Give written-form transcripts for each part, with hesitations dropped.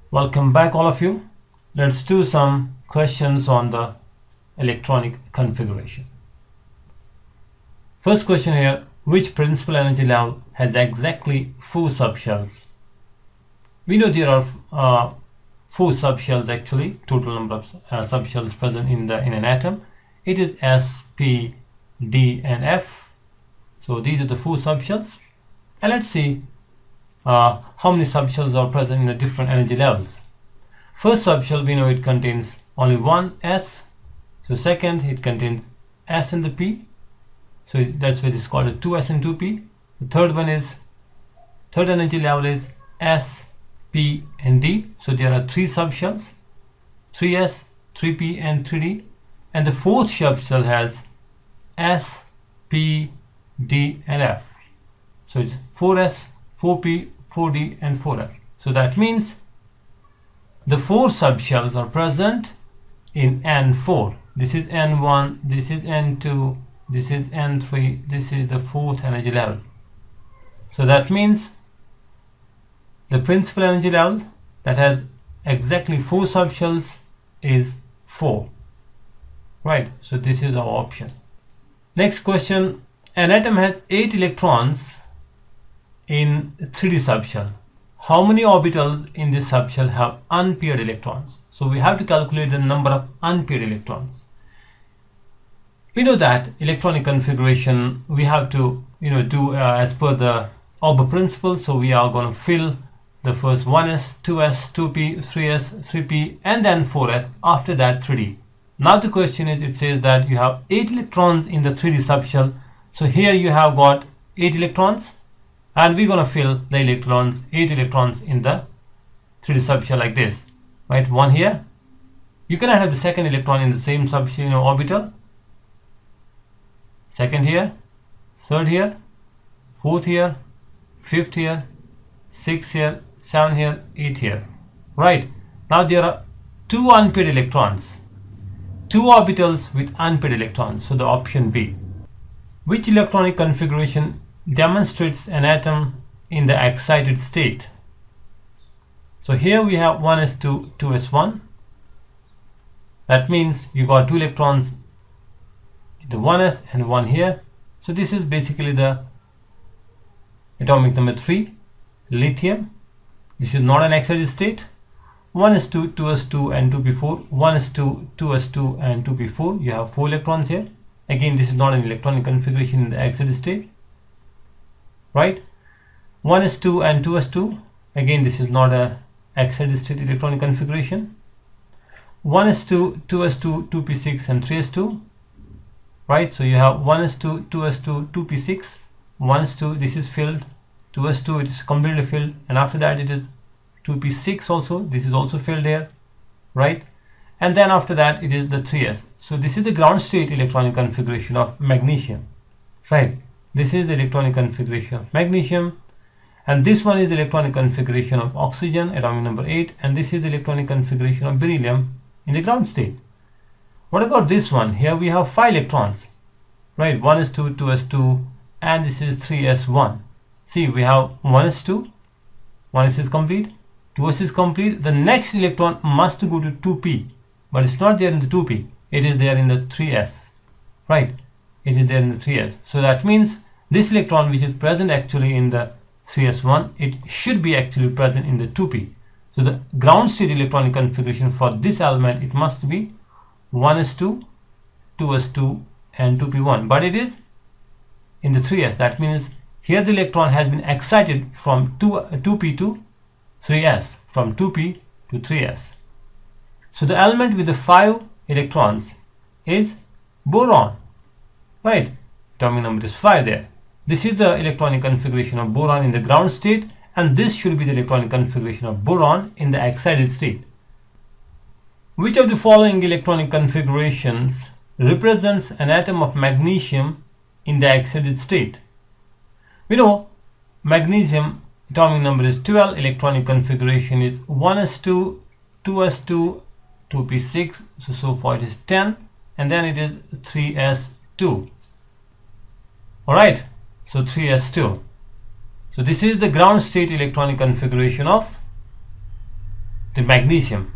Welcome back, all of you. Let's do some questions on the electronic configuration. First question here, which principal energy level has exactly 4 subshells? We know there are 4 subshells actually, total number of subshells present in an atom. It is S, P, D and F. So these are the 4 subshells. And let's see how many subshells are present in the different energy levels. First subshell, we know it contains only one S. So second, it contains S and the P. So that's why it is called as 2S and 2P. The third energy level is S, P and D. So there are 3 subshells, 3S, 3P and 3D. And the fourth subshell has S, P, D and F. So it's 4S, 4P, 4D and 4F. So that means the 4 subshells are present in N4. This is N1, this is N2, this is N3, this is the 4th energy level. So that means the principal energy level that has exactly 4 subshells is 4. Right, so this is our option. Next question, an atom has 8 electrons in 3D subshell. How many orbitals in this subshell have unpaired electrons? So we have to calculate the number of unpaired electrons. We know that electronic configuration we have to do as per the Auber principle. So we are going to fill the first 1s, 2s, 2p, 3s, 3p and then 4s, after that 3d. Now the question is, it says that you have 8 electrons in the 3D subshell. So here you have got 8 electrons and we're going to fill the 8 electrons in the 3D subshell like this, right? One here. You cannot have the second electron in the same subshell orbital. Second here, third here, fourth here, fifth here, sixth here, 7 here, 8 here. Right. Now there are 2 unpaired electrons, 2 orbitals with unpaired electrons. So the option B. Which electronic configuration demonstrates an atom in the excited state? So here we have 1s2, 2s1. That means you got 2 electrons, the 1s and 1 here. So this is basically the atomic number 3, lithium. This is not an excited state. 1s2, 2s2 and 2p4. 1s2, 2s2 and 2p4. You have 4 electrons here. Again, this is not an electronic configuration in the excited state. Right? 1s2 and 2s2. Again, this is not a excited state electronic configuration. 1s2, 2s2, 2p6 and 3s2. Right? So you have 1s2, 2s2, 2p6, 1s2, this is filled, 2s2, it is completely filled, and after that it is 2p6 also, this is also filled here, right? And then after that it is the 3s. So this is the ground state electronic configuration of magnesium, right? This is the electronic configuration of magnesium, and this one is the electronic configuration of oxygen, atomic number 8, and this is the electronic configuration of beryllium in the ground state. What about this one? Here we have 5 electrons, right? 1s2, 2s2, and this is 3s1. See, we have 1s2, 1s is complete, 2s is complete. The next electron must go to 2p, but it's not there in the 2p. It is there in the 3s, right? It is there in the 3s. So that means this electron which is present actually in the 3s1, it should be actually present in the 2p. So the ground state electronic configuration for this element, it must be 1s2, 2s2 and 2p1, but it is in the 3s. That means here the electron has been excited from 2p to 3s, from 2p to 3s. So the element with the 5 electrons is boron, right? Atomic number is 5 there. This is the electronic configuration of boron in the ground state, and this should be the electronic configuration of boron in the excited state. Which of the following electronic configurations represents an atom of magnesium in the excited state? We know magnesium atomic number is 12, electronic configuration is 1s2, 2s2, 2p6, so far it is 10, and then it is 3s2. Alright, so 3s2. So this is the ground state electronic configuration of the magnesium.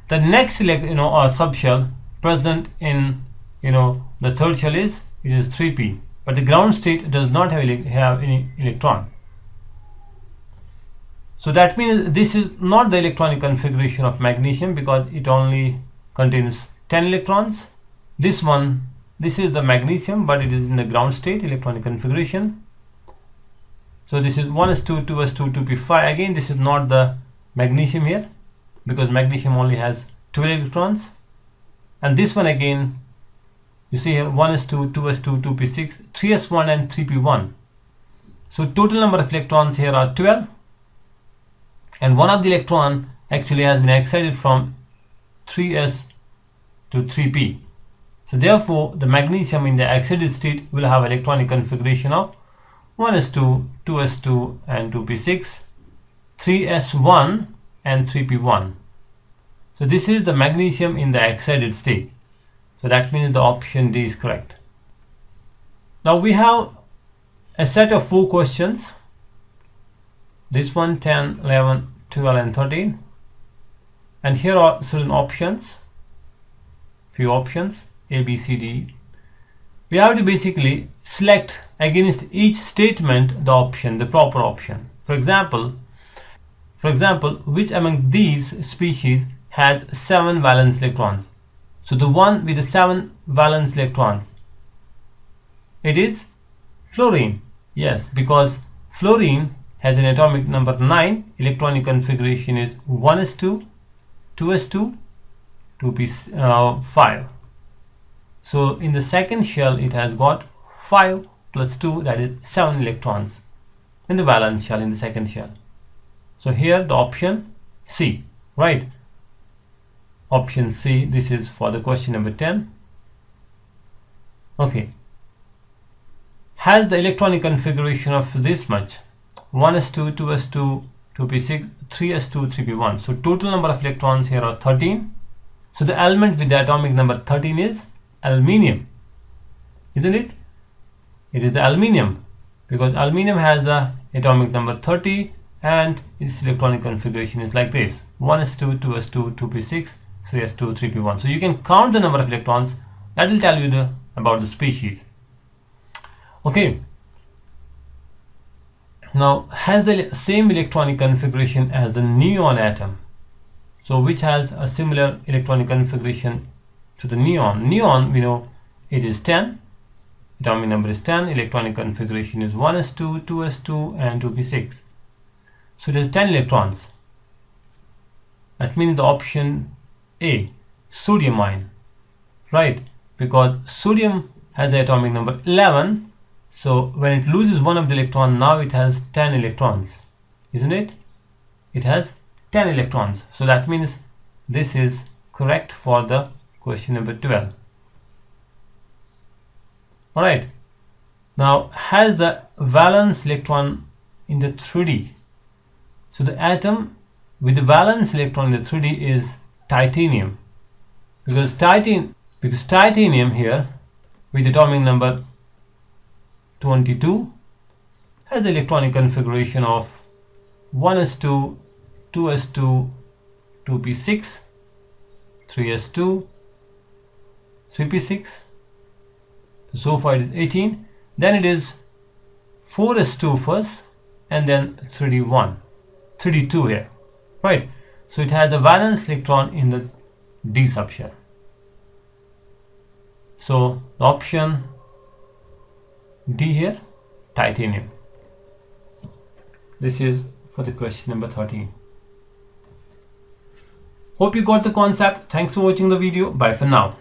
The next subshell present in the third shell is 3p, but the ground state does not have any electron. So that means this is not the electronic configuration of magnesium because it only contains 10 electrons. This is the magnesium, but it is in the ground state electronic configuration. So this is 1s2, 2s2, 2p5. Again, this is not the magnesium here because magnesium only has 12 electrons. And this one again, you see here 1s2, 2s2, 2p6, 3s1 and 3p1. So total number of electrons here are 12. And one of the electron actually has been excited from 3s to 3p. So therefore, the magnesium in the excited state will have electronic configuration of 1s2, 2s2 and 2p6, 3s1 and 3p1. So this is the magnesium in the excited state. So that means the option D is correct. Now we have a set of 4 questions. This one 10, 11, 12 and 13. And here are certain options. Few options A, B, C, D. We have to basically select against each statement the option, the proper option. For example, which among these species has 7 valence electrons? So the one with the 7 valence electrons, it is fluorine. Yes, because fluorine has an atomic number 9, electronic configuration is 1s2, 2s2, 2p5. So in the second shell it has got 5 plus 2, that is 7 electrons in the valence shell, in the second shell. So here the option C, right? Option C, this is for the question number 10. Okay. Has the electronic configuration of this much? 1s2, 2s2, 2p6, 3s2, 3p1. So total number of electrons here are 13. So the element with the atomic number 13 is aluminium, isn't it? It is the aluminium because aluminium has the atomic number 30 and its electronic configuration is like this: 1s2, 2s2, 2p6, 3s2, 3p1. So you can count the number of electrons. That will tell you about the species. Okay. Now, has the same electronic configuration as the neon atom. So which has a similar electronic configuration to the neon. Neon, we know it is 10. Atomic number is 10. Electronic configuration is 1s2, 2s2 and 2p6. So it has 10 electrons. That means the option A, sodium ion, right? Because sodium has the atomic number 11. So when it loses one of the electron, now it has 10 electrons, isn't it? It has 10 electrons. So that means this is correct for the question number 12. Alright. Now, has the valence electron in the 3D? So the atom with the valence electron in the 3D is titanium. Because titanium here with atomic number 22 has the electronic configuration of 1s2, 2s2, 2p6, 3s2, 3p6. So far it is 18. Then it is 4s2 first and then 3d2 here, right? So it has the valence electron in the D subshell. So the option D here, titanium. This is for the question number 13. Hope you got the concept. Thanks for watching the video. Bye for now.